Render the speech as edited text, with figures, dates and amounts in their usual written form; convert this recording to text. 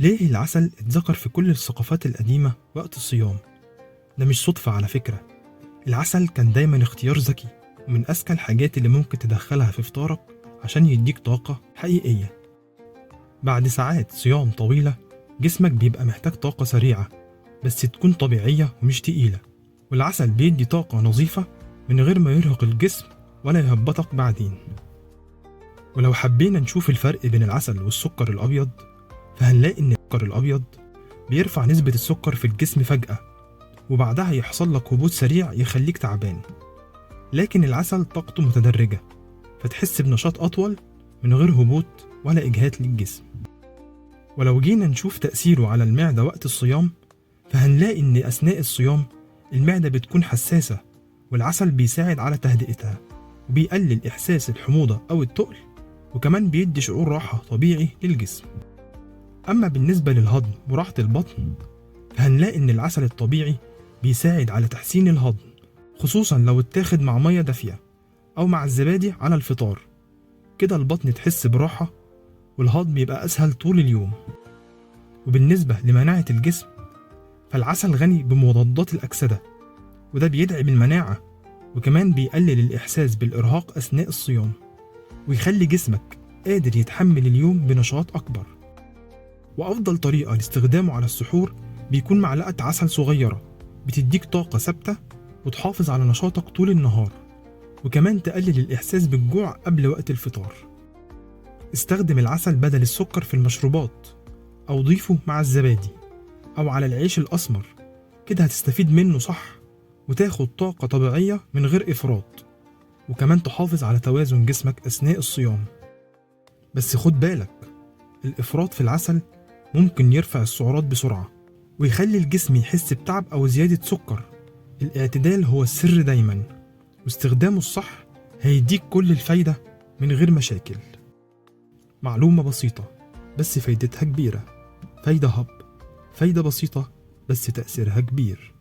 ليه العسل اتذكر في كل الثقافات القديمة وقت الصيام؟ ده مش صدفة على فكرة. العسل كان دايما اختيار ذكي ومن أذكى الحاجات اللي ممكن تدخلها في فطارك عشان يديك طاقة حقيقية. بعد ساعات صيام طويلة جسمك بيبقى محتاج طاقة سريعة بس تكون طبيعية ومش تقيلة، والعسل بيدي طاقة نظيفة من غير ما يرهق الجسم ولا يهبطك بعدين. ولو حبينا نشوف الفرق بين العسل والسكر الأبيض، فهنلاقي إن السكر الأبيض بيرفع نسبة السكر في الجسم فجأة وبعدها يحصل لك هبوط سريع يخليك تعبان، لكن العسل طاقته متدرجة فتحس بنشاط أطول من غير هبوط ولا إجهاد للجسم. ولو جينا نشوف تأثيره على المعدة وقت الصيام، فهنلاقي إن أثناء الصيام المعدة بتكون حساسة والعسل بيساعد على تهدئتها وبيقلل إحساس الحموضة أو التقل، وكمان بيدي شعور راحة طبيعي للجسم. أما بالنسبة للهضم وراحة البطن، فهنلاقي إن العسل الطبيعي بيساعد على تحسين الهضم، خصوصا لو اتاخد مع مية دافية أو مع الزبادي على الفطار. كده البطن تحس براحة والهضم يبقى أسهل طول اليوم. وبالنسبة لمناعة الجسم، فالعسل غني بمضادات الأكسدة وده بيدعم المناعة، وكمان بيقلل الإحساس بالإرهاق أثناء الصيام ويخلي جسمك قادر يتحمل اليوم بنشاط أكبر. وأفضل طريقة لاستخدامه على السحور بيكون معلقة عسل صغيرة بتديك طاقة ثابتة وتحافظ على نشاطك طول النهار، وكمان تقلل الإحساس بالجوع قبل وقت الفطار. استخدم العسل بدل السكر في المشروبات أو ضيفه مع الزبادي أو على العيش الأسمر، كده هتستفيد منه صح وتاخد طاقة طبيعية من غير إفراط، وكمان تحافظ على توازن جسمك أثناء الصيام. بس خد بالك، الإفراط في العسل ممكن يرفع السعرات بسرعة ويخلي الجسم يحس بتعب أو زيادة سكر. الاعتدال هو السر دايما، واستخدامه الصح هيديك كل الفايدة من غير مشاكل. معلومة بسيطة بس فايدتها كبيرة. فايدة هب، فايدة بسيطة بس تأثيرها كبير.